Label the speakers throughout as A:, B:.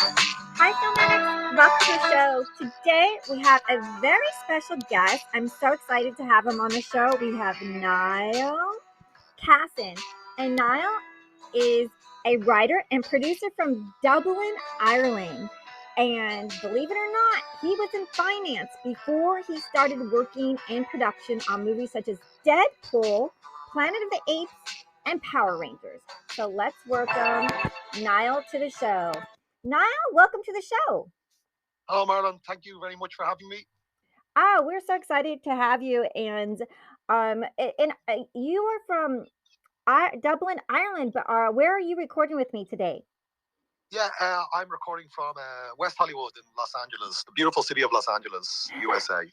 A: Hi, filmmates! Welcome to the show. Today we have a very special guest. I'm so excited to have him on the show. We have Niall Cassin, and Niall is a writer and producer from Dublin, Ireland. And believe it or not, he was in finance before he started working in production on movies such as Deadpool, Planet of the Apes, and Power Rangers. So let's welcome Niall to the show. Niall, welcome to the show.
B: Hello, Merlin. Thank you very much for having me.
A: Oh, we're so excited to have you. And you are from Dublin, Ireland, but where are you recording with me today?
B: Yeah, I'm recording from West Hollywood in Los Angeles, the beautiful city of Los Angeles, USA.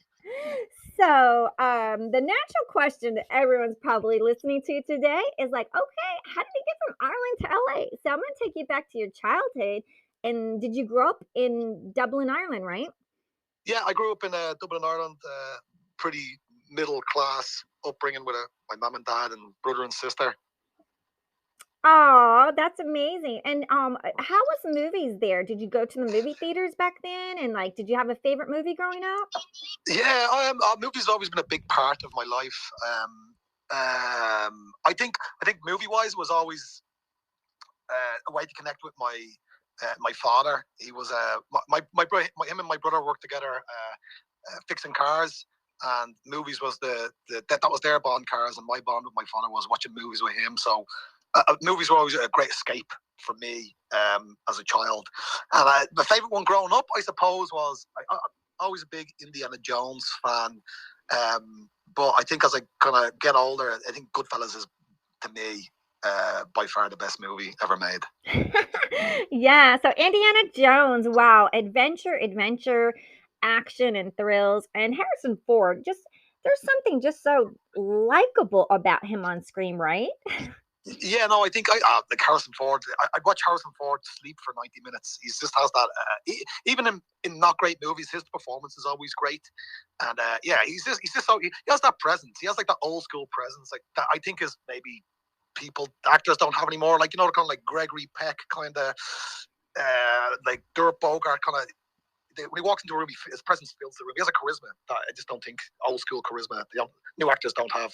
A: So, the natural question that everyone's probably listening to today is like, okay, how did you get from Ireland to LA? So, I'm going to take you back to your childhood. And did you grow up in Dublin, Ireland, right?
B: Yeah, I grew up in Dublin, Ireland, pretty middle class upbringing with my mum and dad and brother and sister.
A: Oh, that's amazing. And how was the movies there? Did you go to the movie theaters back then? And like, did you have a favorite movie growing up?
B: Yeah, movies have always been a big part of my life. I think movie wise was always a way to connect with my father. He was him and my brother worked together fixing cars, and movies was that was their bond. Cars, and my bond with my father was watching movies with him. So movies were always a great escape for me as a child. And my favorite one growing up, I suppose, was always a big Indiana Jones fan. But I think as I kind of get older, I think Goodfellas is, to me, by far the best movie ever made.
A: Yeah, so Indiana Jones, wow, adventure, action and thrills, and Harrison Ford, just there's something just so likable about him on screen, right?
B: Yeah, no, I think like Harrison Ford. I'd watch Harrison Ford sleep for 90 minutes. He just has that. Even in not great movies, his performance is always great. And yeah, he's just so he has that presence. He has like that old school presence, like that. I think is maybe actors don't have anymore. Like kind of like Gregory Peck, kind of like Dirk Bogart, kind of. When he walks into a room, his presence fills the room. He has a charisma that I just don't think old school charisma new actors don't have.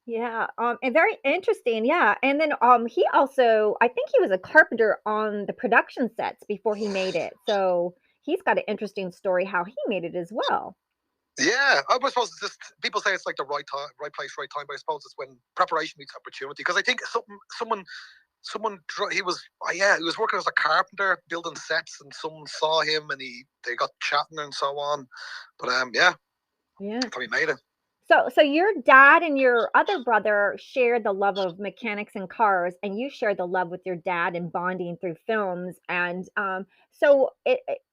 A: Yeah, and very interesting. Yeah, and then he also, I think he was a carpenter on the production sets before he made it. So he's got an interesting story how he made it as well.
B: Yeah, I suppose it's just people say it's like the right time, right place, right time. But I suppose it's when preparation meets opportunity. Because I think someone he was yeah, he was working as a carpenter building sets, and someone saw him, and they got chatting and so on. But yeah,
A: Yeah.
B: that's how he made it.
A: So your dad and your other brother shared the love of mechanics and cars, and you shared the love with your dad and bonding through films. And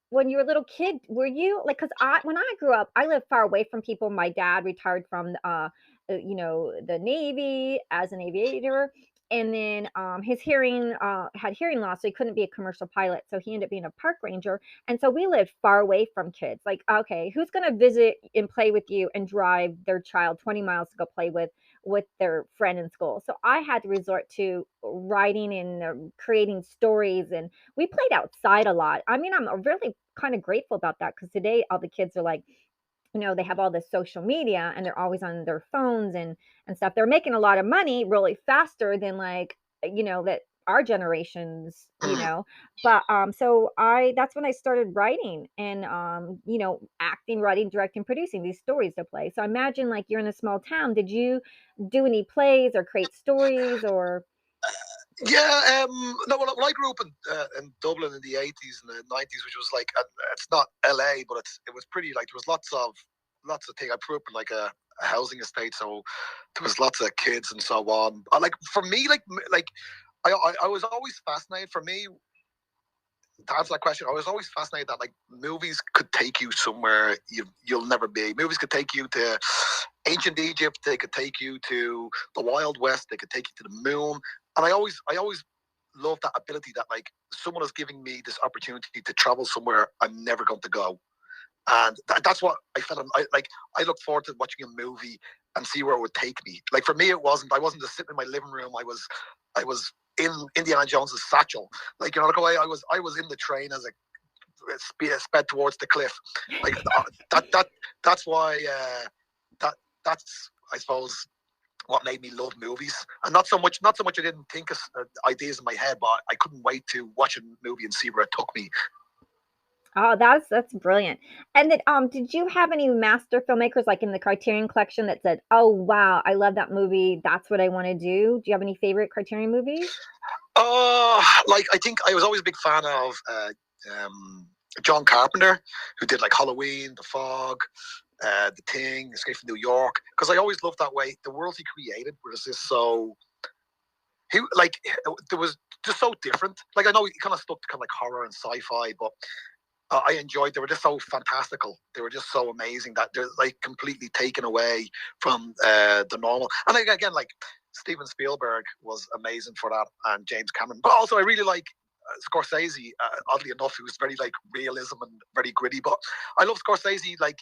A: when you were a little kid, were you like? Because when I grew up, I lived far away from people. My dad retired from the Navy as an aviator, and then his hearing had hearing loss, so he couldn't be a commercial pilot. So he ended up being a park ranger, and so we lived far away from kids. Like, okay, who's going to visit and play with you and drive their child 20 miles to go play with their friend in school? So I had to resort to writing and creating stories, and we played outside a lot. I mean, I'm really kind of grateful about that because today all the kids are like, they have all this social media and they're always on their phones and stuff. They're making a lot of money really faster than like, that our generations, but so I that's when I started writing and acting, writing, directing, producing these stories to play. So imagine like you're in a small town. Did you do any plays or create stories or
B: Yeah, no. Well, I grew up in Dublin in the '80s and the '90s, which was like it's not LA, but it was pretty like there was lots of things. I grew up in like a housing estate, so there was lots of kids and so on. Like for me, like I was always fascinated. For me, to answer that question, I was always fascinated that like movies could take you somewhere you'll never be. Movies could take you to ancient Egypt. They could take you to the Wild West. They could take you to the moon. And I always love that ability that like someone is giving me this opportunity to travel somewhere I'm never going to go. And that's what I felt. I look forward to watching a movie and see where it would take me. Like for me, it wasn't. I wasn't just sitting in my living room. I was in Indiana Jones's satchel. Like you know, like I was in the train as it sped towards the cliff. Like that's why that that's I suppose what made me love movies, and not so much I didn't think of ideas in my head, but I couldn't wait to watch a movie and see where it took me.
A: Oh, that's brilliant. And then, did you have any master filmmakers, like, in the Criterion Collection that said, "Oh, wow, I love that movie. That's what I wanna do." Do you have any favorite Criterion movies?
B: Like I think I was always a big fan of um, John Carpenter, who did like Halloween, The Fog, The Thing, Escape from New York, because I always loved that way. The world he created was just so he like there was just so different. Like I know he kind of stuck to kind of like horror and sci-fi, but I enjoyed. They were just so fantastical. They were just so amazing that they're like completely taken away from the normal. And again, like Steven Spielberg was amazing for that, and James Cameron. But also, I really like Scorsese. Oddly enough, he was very like realism and very gritty. But I love Scorsese. Like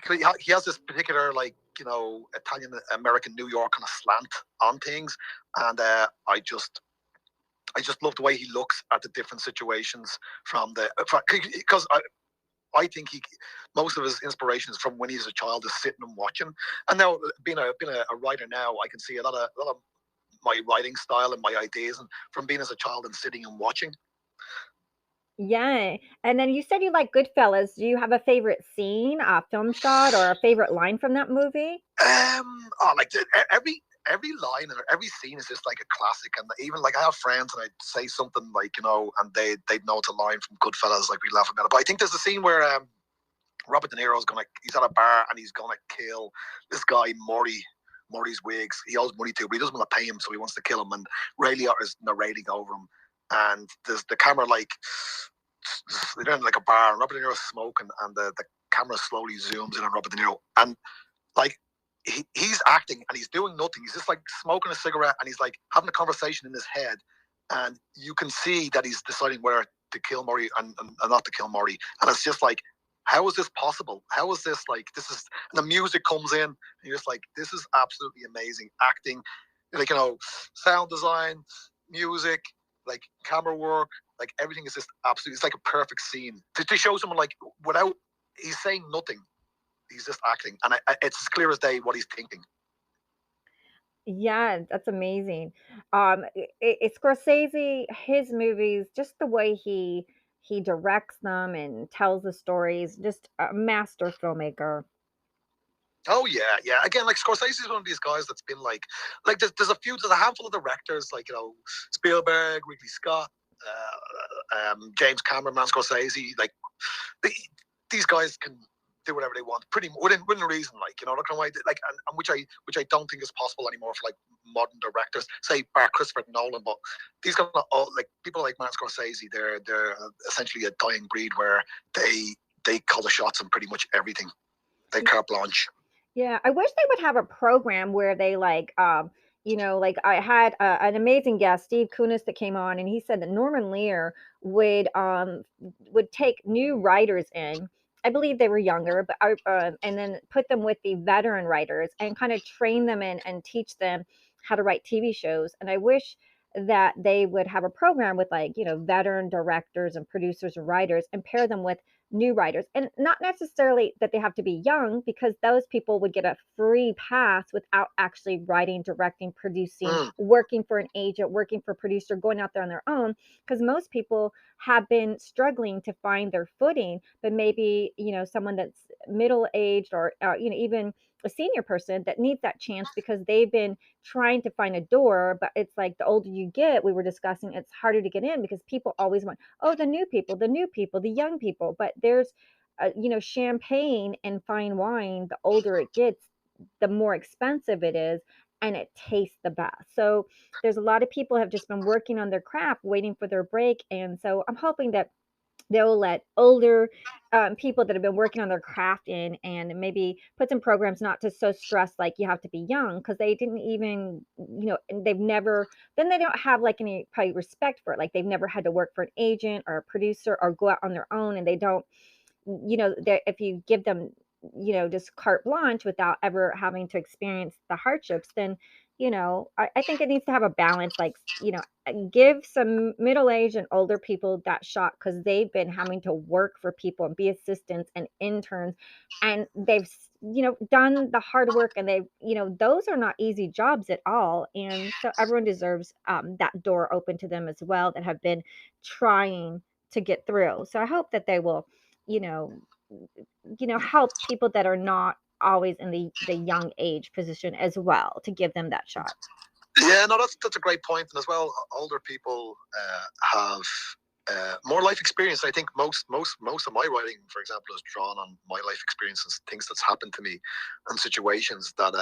B: he has this particular like Italian American New York kind of slant on things, and I just love the way he looks at the different situations from the because I think most of his inspiration is from when he's a child, just sitting and watching. And now being a writer now, I can see a lot of my writing style and my ideas, and from being as a child and sitting and watching.
A: Yeah, and then you said you like Goodfellas. Do you have a favorite scene, a film shot, or a favorite line from that movie?
B: Like every line and every scene is just like a classic. And even like I have friends and I'd say something like and they'd know it's a line from Goodfellas, like we laugh about it. But I think there's a scene where Robert De Niro's he's at a bar and he's gonna kill this guy Murray's wigs. He owes money to, but he doesn't want to pay him, so he wants to kill him. And Ray Liotta is narrating over him, and there's the camera like they're in like a bar, and Robert De Niro's smoking, and the camera slowly zooms in on Robert De Niro, and like he's acting and he's doing nothing. He's just like smoking a cigarette and he's like having a conversation in his head, and you can see that he's deciding whether to kill Murray and not to kill Murray, and it's just like. How is this possible? How is this like this is and the music comes in and you're just like this is absolutely amazing acting, like sound design, music, like camera work, like everything is just absolutely it's like a perfect scene to show someone like without he's saying nothing, he's just acting, and it's as clear as day what he's thinking.
A: Yeah, that's amazing. Scorsese, his movies, just the way he directs them and tells the stories, just a master filmmaker.
B: Oh yeah, yeah. Again, like Scorsese is one of these guys that's been like there's a handful of directors like Spielberg, Ridley Scott, James Cameron, Man Scorsese. Like they, these guys can do whatever they want, pretty within reason. Like look at why like and which I don't think is possible anymore for like modern directors. Say bar Christopher Nolan, but these guys are all like people like Martin Scorsese. They're essentially a dying breed where they call the shots on pretty much everything. They carte blanche.
A: Yeah, I wish they would have a program where they like I had an amazing guest, Steve Kunis, that came on, and he said that Norman Lear would take new writers in. I believe they were younger, but and then put them with the veteran writers and kind of train them and teach them how to write TV shows. And I wish that they would have a program with like veteran directors and producers and writers and pair them with new writers, and not necessarily that they have to be young, because those people would get a free pass without actually writing, directing, producing,
B: Mm.
A: working for an agent, working for a producer, going out there on their own, because most people have been struggling to find their footing. But maybe someone that's middle aged, or even a senior person that needs that chance because they've been trying to find a door. But it's like the older you get, we were discussing, it's harder to get in because people always want, oh, the new people, the new people, the young people. But there's champagne and fine wine, the older it gets, the more expensive it is, and it tastes the best. So there's a lot of people have just been working on their craft, waiting for their break. And so I'm hoping that they'll let older people that have been working on their craft in, and maybe put some programs, not to so stress like you have to be young, because they didn't even and they've never, then they don't have like any probably respect for it, like they've never had to work for an agent or a producer or go out on their own, and they don't if you give them, just carte blanche without ever having to experience the hardships, then, I think it needs to have a balance, like, give some middle-aged and older people that shot because they've been having to work for people and be assistants and interns, and they've, done the hard work, and they've, those are not easy jobs at all. And so everyone deserves that door open to them as well that have been trying to get through. So I hope that they will, you know, help people that are not always in the young age position as well, to give them that shot.
B: Yeah, no, that's a great point. And as well, older people have more life experience. I think most of my writing, for example, is drawn on my life experiences, things that's happened to me, and situations that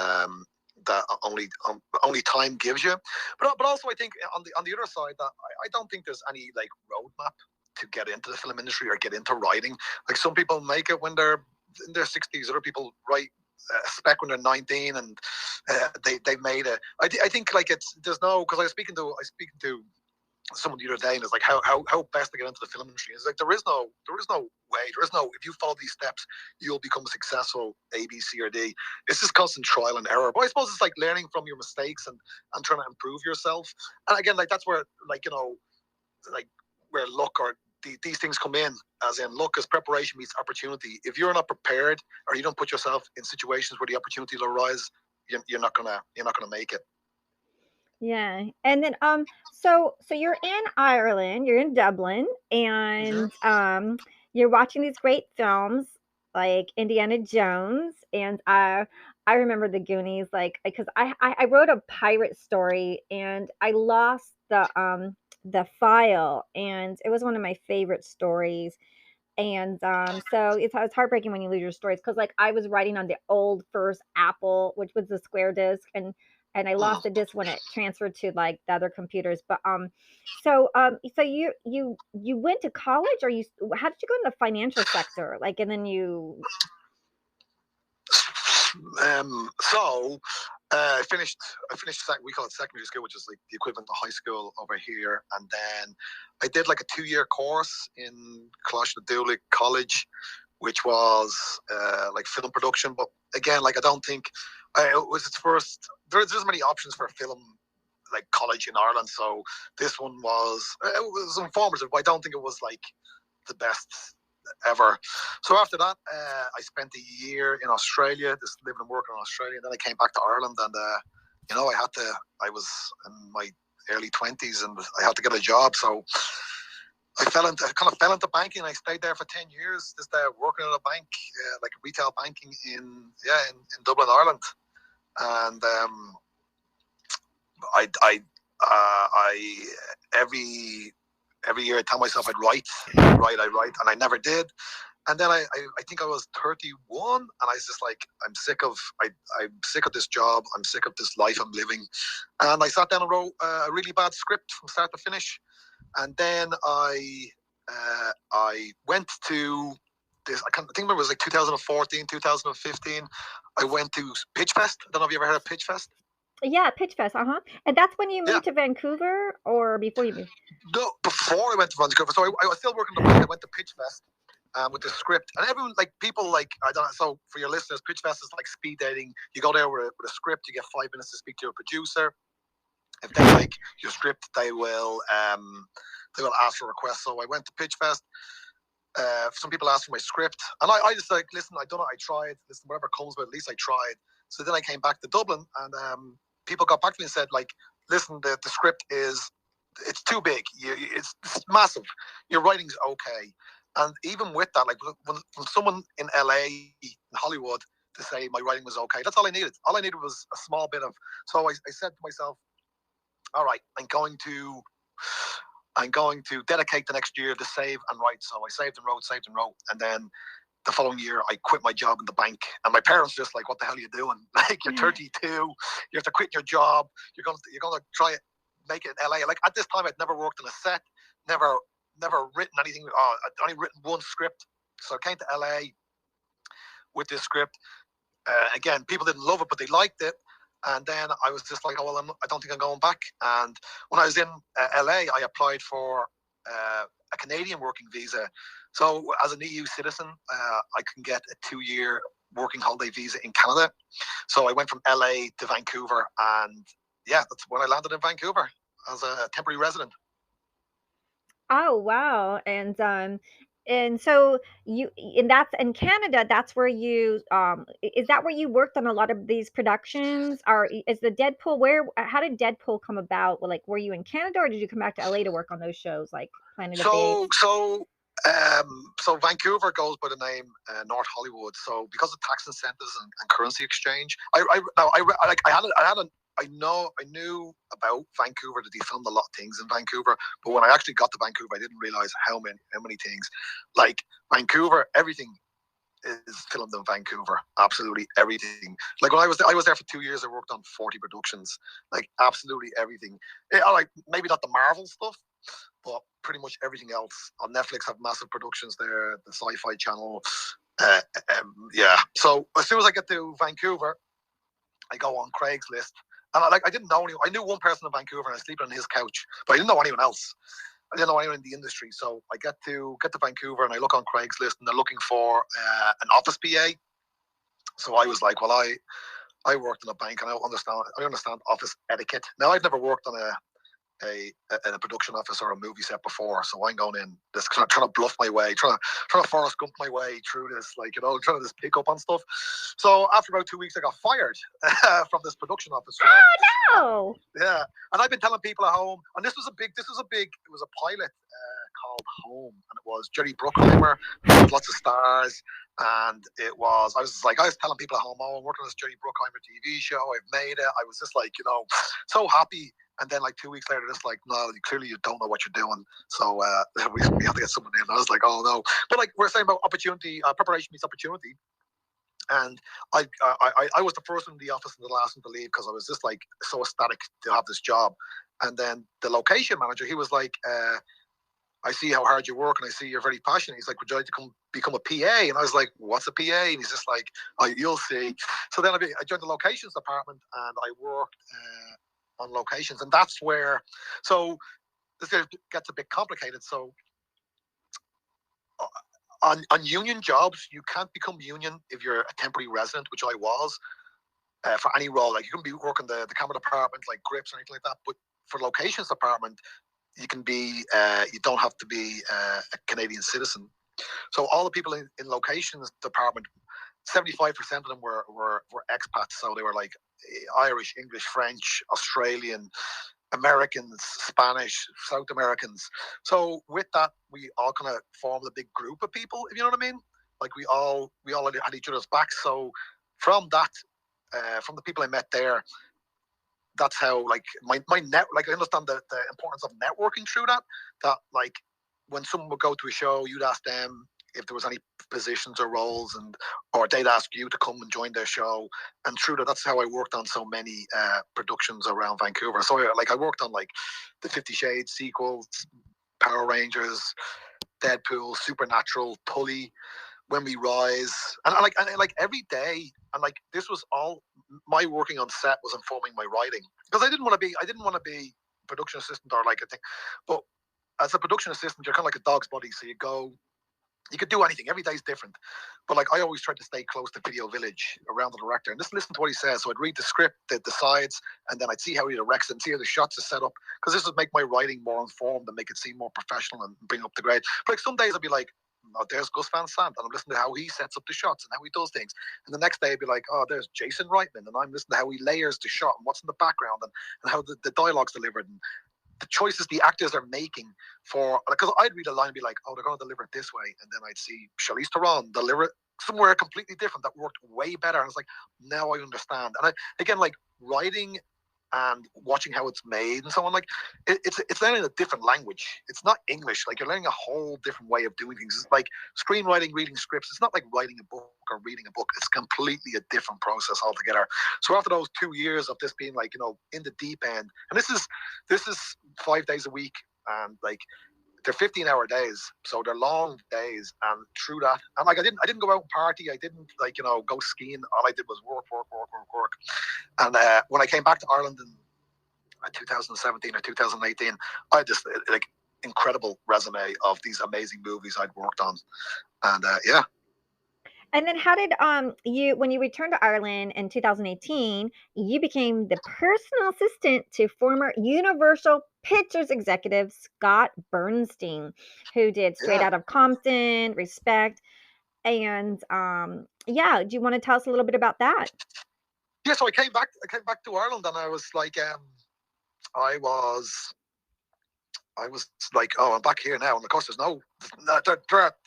B: only time gives you. But also, I think on the other side, that I don't think there's any like roadmap to get into the film industry or get into writing. Like, some people make it when they're in their 60s. Other people write spec when they're 19, and they made it. I think like there's no, because I was speaking to someone the other day, and it's like how best to get into the film industry. It's like there is no way, if you follow these steps you'll become successful, A, B, C, or D. It's just constant trial and error. But I suppose it's like learning from your mistakes and trying to improve yourself. And again, like that's where, like, like where luck or these things come in, as in luck is preparation meets opportunity. If you're not prepared, or you don't put yourself in situations where the opportunity will arise, you're not gonna make it.
A: Yeah. And then so you're in Ireland, you're in Dublin,
B: Mm-hmm.
A: and you're watching these great films like Indiana Jones, and I remember the Goonies, like, because I wrote a pirate story and I lost the file, and it was one of my favorite stories. And so it's heartbreaking when you lose your stories, because like I was writing on the old first Apple, which was the square disk, and I lost the disk when it transferred to like the other computers. But so you went to college, or how did you go in the financial sector? Like, and then you.
B: So I finished we call it secondary school, which is like the equivalent to high school over here. And then I did like a 2-year course in Coláiste College, which was like film production. But again, like I don't think it was its first. There's many options for film like college in Ireland. So this one was informative, but I don't think it was like the best ever. So after that, I spent a year in Australia, just living and working in Australia. And then I came back to Ireland, and I was in my early 20s, and I had to get a job. So I kind of fell into banking. I stayed there for 10 years, just working at a bank, like retail banking in Dublin, Ireland. And I every year I tell myself I'd write, and I never did. And then I think I was 31, and I was just like, I'm sick of this job. I'm sick of this life I'm living. And I sat down and wrote a really bad script from start to finish. And then I went to this. I think it was like 2014, 2015. I went to Pitch Fest. I don't know if you ever heard of Pitch Fest.
A: Yeah, Pitch Fest, and that's when you
B: Yeah.
A: moved to Vancouver, or before you moved?
B: No, before I went to Vancouver. So I was still working the bank. I went to Pitch Fest with the script, and everyone, like, people, like, I don't know. So for your listeners, Pitch Fest is like speed dating. You go there with a script. You get 5 minutes to speak to your producer. If they like your script, they will ask for requests. So I went to Pitch Fest. Some people asked for my script, and I just like, listen, I don't know, I tried. Listen, whatever comes, but at least I tried. So then I came back to Dublin, and people got back to me and said, like, listen, the script it's too big. It's massive. Your writing's okay. And even with that, like, when someone in LA, in Hollywood, to say my writing was okay, that's all I needed. All I needed was a small bit of. So I said to myself, all right, I'm going to dedicate the next year to save and write. So I saved and wrote, and then the following year I quit my job in the bank. And my parents just like, what the hell are you doing? Like, you're 32, you have to quit your job. You're gonna try it, make it in LA. Like, at this time I'd never worked on a set, never written anything. I'd only written one script. So I came to LA with this script. Again, people didn't love it, but they liked it. And then I was just like, oh, well, I don't think I'm going back. And when I was in LA, I applied for a Canadian working visa. So as an EU citizen, I can get a 2-year working holiday visa in Canada. So I went from LA to Vancouver, and yeah, that's when I landed in Vancouver as a temporary resident.
A: Oh, wow. And so and that's in Canada, that's where you is that where you worked on a lot of these productions? Or is the Deadpool where how did Deadpool come about? Like, were you in Canada or did you come back to LA to work on those shows like Planet of the
B: So
A: Apes?
B: so Vancouver goes by the name North Hollywood. So because of tax incentives and currency exchange, I knew about Vancouver that they filmed a lot of things in Vancouver, but when I actually got to Vancouver, I didn't realize how many things. Like Vancouver, everything is filmed in Vancouver. Absolutely everything. Like when I was there for 2 years. I worked on 40 productions. Like absolutely everything. Like maybe not the Marvel stuff, but pretty much everything else. On Netflix have massive productions there. The Sci-Fi Channel. Yeah. So as soon as I get to Vancouver, I go on Craigslist. And I didn't know anyone. I knew one person in Vancouver, and I was sleeping on his couch, but I didn't know anyone else. I didn't know anyone in the industry. So I get to Vancouver, and I look on Craigslist, and they're looking for an office PA. So I was like, well, I worked in a bank, and I understand office etiquette. Now I've never worked on a production office or a movie set before, so I'm going in just trying to bluff my way, trying to Forrest Gump my way through this, like trying to just pick up on stuff. So after about 2 weeks, I got fired from this production office job.
A: Oh
B: Yeah, and I've been telling people at home, and it was a pilot called Home, and it was Jerry Bruckheimer, had lots of stars, and I was telling people at home, oh, I'm working on this Jerry Bruckheimer TV show, I've made it. I was just like, so happy. And then like 2 weeks later, just like, no, clearly you don't know what you're doing. So we have to get someone in. I was like, oh no. But like we're saying about opportunity, preparation meets opportunity. And I was the first one in the office and the last one to leave because I was just like so ecstatic to have this job. And then the location manager, he was like, I see how hard you work and I see you're very passionate. He's like, would you like to come become a PA? And I was like, what's a PA? And he's just like, oh, you'll see. So then I joined the locations department and I worked on locations. And that's where, so this gets a bit complicated. So on union jobs, you can't become union if you're a temporary resident, which I was. For any role, like you can be working the camera department, like grips or anything like that. But for locations department, you can be you don't have to be a Canadian citizen. So all the people in locations department, 75% of them were expats. So they were like Irish, English, French, Australian, Americans, Spanish, South Americans. So with that, we all kind of formed a big group of people, if you know what I mean. Like we all had each other's backs. So from that, from the people I met there, that's how like my net, like I understand the importance of networking through that. That like when someone would go to a show, you'd ask them if there was any positions or roles, or they'd ask you to come and join their show. And through that's how I worked on so many productions around Vancouver. So I worked on like the 50 Shades sequels, Power Rangers, Deadpool, Supernatural, Tully, When We Rise, and like every day, and like this was all my working on set was informing my writing because I didn't want to be production assistant or like a thing, but as a production assistant, you're kind of like a dog's body, so you could do anything. Every day's different. But like I always tried to stay close to Video Village around the director and just listen to what he says. So I'd read the script, the sides, and then I'd see how he directs it and see how the shots are set up. Because this would make my writing more informed and make it seem more professional and bring up the grade. But like some days I'd be like, oh, there's Gus Van Sant, and I'm listening to how he sets up the shots and how he does things. And the next day I'd be like, oh, there's Jason Reitman, and I'm listening to how he layers the shot and what's in the background and how the dialogue's delivered and the choices the actors are making for, because I'd read a line and be like, oh, they're going to deliver it this way. And then I'd see Charlize Theron deliver it somewhere completely different that worked way better. And it's like, now I understand. And again, like writing and watching how it's made and so on, like it's learning a different language. It's not English. Like you're learning a whole different way of doing things. It's like screenwriting, reading scripts. It's not like writing a book or reading a book. It's completely a different process altogether. So after those 2 years of this being like, in the deep end, and this is 5 days a week, and like they're 15-hour days, so they're long days. And through that, and like I didn't go out and party. I didn't like go skiing. All I did was work. And when I came back to Ireland in 2017 or 2018, I just like incredible resume of these amazing movies I'd worked on, and yeah.
A: And then how did you when you returned to Ireland in 2018, you became the personal assistant to former Universal Pictures executive Scott Bernstein, who did Straight
B: Yeah,
A: Out of Compton, Respect, and yeah, do you want to tell us a little bit about that?
B: yeah. So I came back. I came back to Ireland, and I was like, I was, I was like, oh, I'm back here now. And of course, there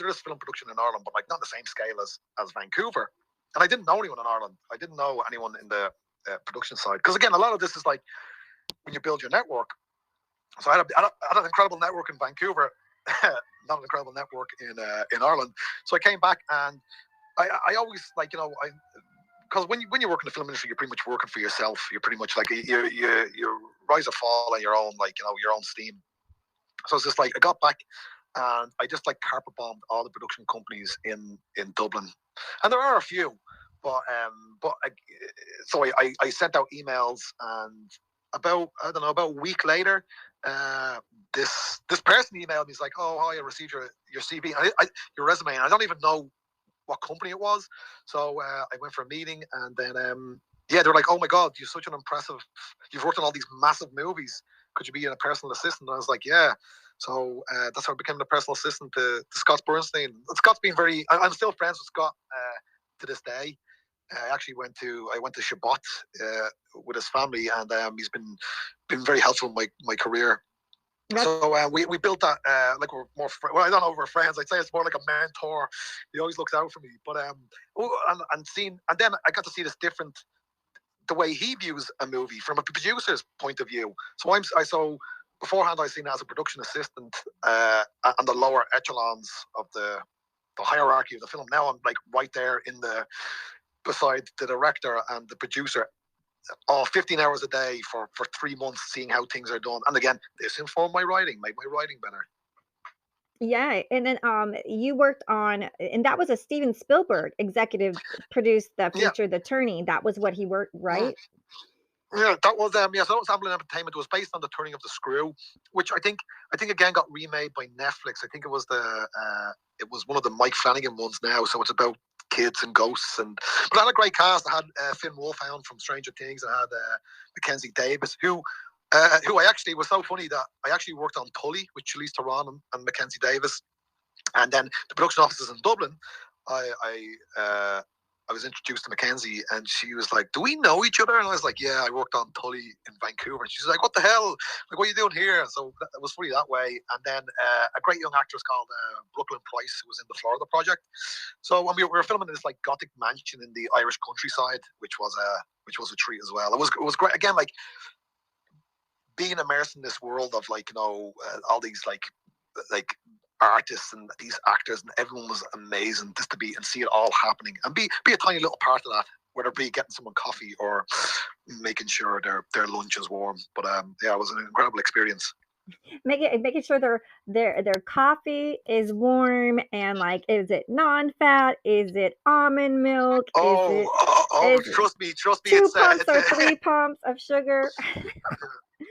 B: is film production in Ireland, but like not the same scale as Vancouver. And I didn't know anyone in Ireland. I didn't know anyone in the production side, because again, a lot of this is like when you build your network. So I had an incredible network in Vancouver, not an incredible network in Ireland. So I came back, and I always like, I because when you work in the film industry, you're pretty much working for yourself. You're pretty much like you rise or fall on your own, like your own steam. So it's just like I got back, and I just like carpet bombed all the production companies in Dublin, and there are a few, but I sent out emails, and about I don't know about a week later, uh, this person emailed me. He's like, "Oh, hi, I received your CV, and your resume, and I don't even know what company it was." So I went for a meeting, and then yeah, they're like, "Oh my God, you're such an impressive. You've worked on all these massive movies. Could you be a personal assistant?" And I was like, "Yeah." So that's how I became the personal assistant to Scott Bernstein. And Scott's been very. I'm still friends with Scott to this day. I went to Shabbat with his family, and he's been very helpful in my career.
A: That's
B: So we built that like we're more well, I don't know if we're friends. I'd say it's more like a mentor. He always looks out for me. But and then I got to see this different the way he views a movie from a producer's point of view. So beforehand I seen it as a production assistant and the lower echelons of the hierarchy of the film. Now I'm like right there in the beside the director and the producer, all 15 hours a day for 3 months, seeing how things are done. And again, this informed my writing, made my writing better.
A: yeah, and then you worked on, and that was a Steven Spielberg executive produced the
B: Yeah.
A: feature The Turning. That was what he worked,
B: Mm.
A: right?
B: Yeah, that was so that was Amblin Entertainment. It was based on The Turning of the Screw, which I think again got remade by Netflix. I think it was one of the Mike Flanagan ones now. So it's about kids and ghosts, but I had a great cast. I had Finn Wolfhound from Stranger Things. I had Mackenzie Davis, who I actually was so funny that I actually worked on Tully with Charlize Theron and Mackenzie Davis, and then the production offices in Dublin. I I uh, I was introduced to Mackenzie, and she was like, "Do we know each other?" And I was like, "Yeah, I worked on Tully in Vancouver." And she's like, "What the hell? Like, what are you doing here?" So it was funny that way. And then a great young actress called Brooklyn Price, who was in the Florida project. So when we were filming in this like gothic mansion in the Irish countryside, which was a treat as well. It was great again, like being immersed in this world of like all these like artists and these actors, and everyone was amazing just to be and see it all happening and be a tiny little part of that, whether it be getting someone coffee or making sure their lunch is warm. But yeah, it was an incredible experience.
A: Making sure their coffee is warm, and like, is it non-fat? Is it almond milk?
B: Oh, oh, oh,
A: Is it
B: trust me,
A: two
B: it's
A: pumps or three pumps of sugar?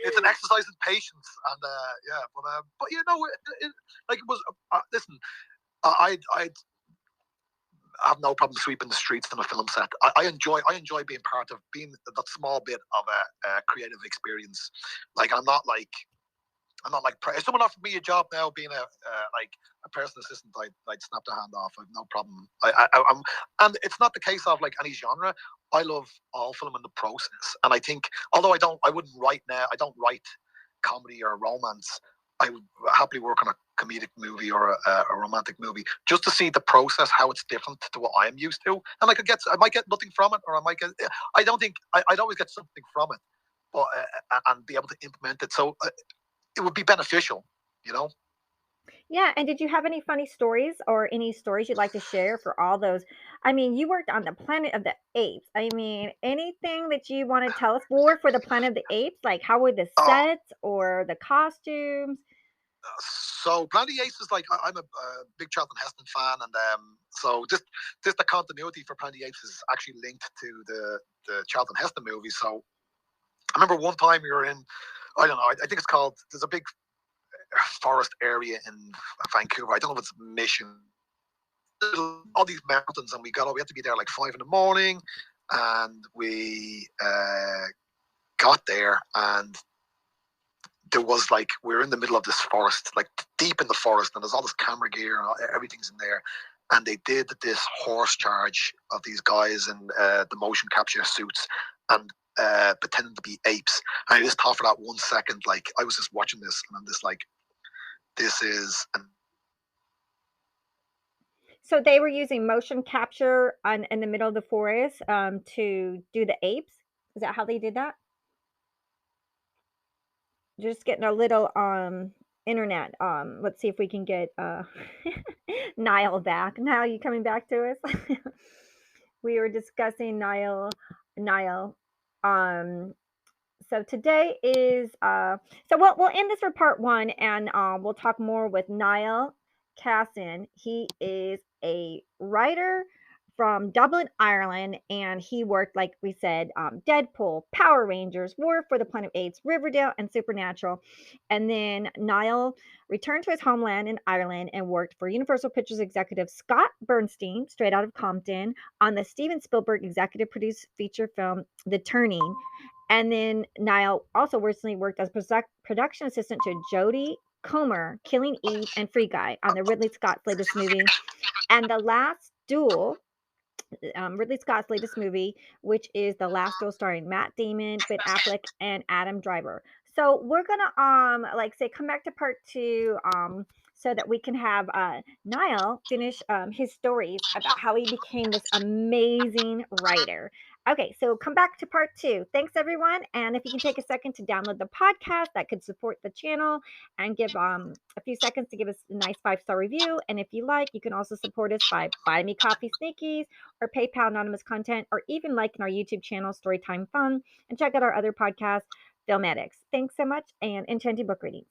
B: it's an exercise in patience, and yeah, but like it was. Listen, I have no problem sweeping the streets on a film set. I enjoy being part of being that small bit of a creative experience. Like I'm not like if someone offered me a job now being like a personal assistant, I'd snap the hand off. I've no problem. I'm and it's not the case of like any genre. I love all film in the process, and I think although I wouldn't write now. I don't write comedy or romance. I would happily work on a comedic movie or a romantic movie just to see the process, how it's different to what I'm used to, and I might get nothing from it, or I might get. I don't think I'd always get something from it, but and be able to implement it. So it would be beneficial, you know.
A: Yeah, and did you have any funny stories or any stories you'd like to share for all those? I mean, you worked on the Planet of the Apes. I mean, anything that you want to tell us more for the Planet of the Apes? Like, how were the
B: Oh,
A: sets or the costumes?
B: so Planet Ace is like I'm a big Charlton Heston fan, and so just the continuity for Planet Apes is actually linked to the Charlton Heston movie. So I remember one time we were in, I don't know, I think it's called. There's a big forest area in Vancouver. I don't know if it's Mission. All these mountains, and we had to be there like 5 in the morning, and we got there, and there was like we were in the middle of this forest, like deep in the forest, and there's all this camera gear and everything's in there. And they did this horse charge of these guys in the motion capture suits and pretending to be apes. And I just thought for that 1 second, like I was just watching this, and I'm just like, this is.
A: So they were using motion capture in the middle of the forest to do the apes. Is that how they did that? Just getting a little internet. Let's see if we can get Niall back. Niall, you coming back to us? We were discussing Niall. Um so today is so we'll end this for part one, and we'll talk more with Niall Cassin. He is a writer from Dublin, Ireland, and he worked, like we said, Deadpool, Power Rangers, War for the Planet of Apes, Riverdale, and Supernatural. And then Niall returned to his homeland in Ireland and worked for Universal Pictures executive Scott Bernstein, straight out of Compton, on the Steven Spielberg executive produced feature film The Turning. And then Niall also recently worked as production assistant to Jodie Comer, Killing Eve, and Free Guy on the Ridley Scott's latest movie, and The Last Duel, Ridley Scott's latest movie, which is The Last Duel, starring Matt Damon, Ben Affleck, and Adam Driver. So we're gonna like say come back to part two so that we can have Niall finish his stories about how he became this amazing writer. Okay, so come back to part two. Thanks everyone, and if you can take a second to download the podcast, that could support the channel, and give a few seconds to give us a nice 5-star review. And if you like, you can also support us by Buy Me Coffee Sneakies or PayPal anonymous content, or even like in our YouTube channel, Storytime Fun, and check out our other podcast, Film Addicts. Thanks so much, and enchanting book readings.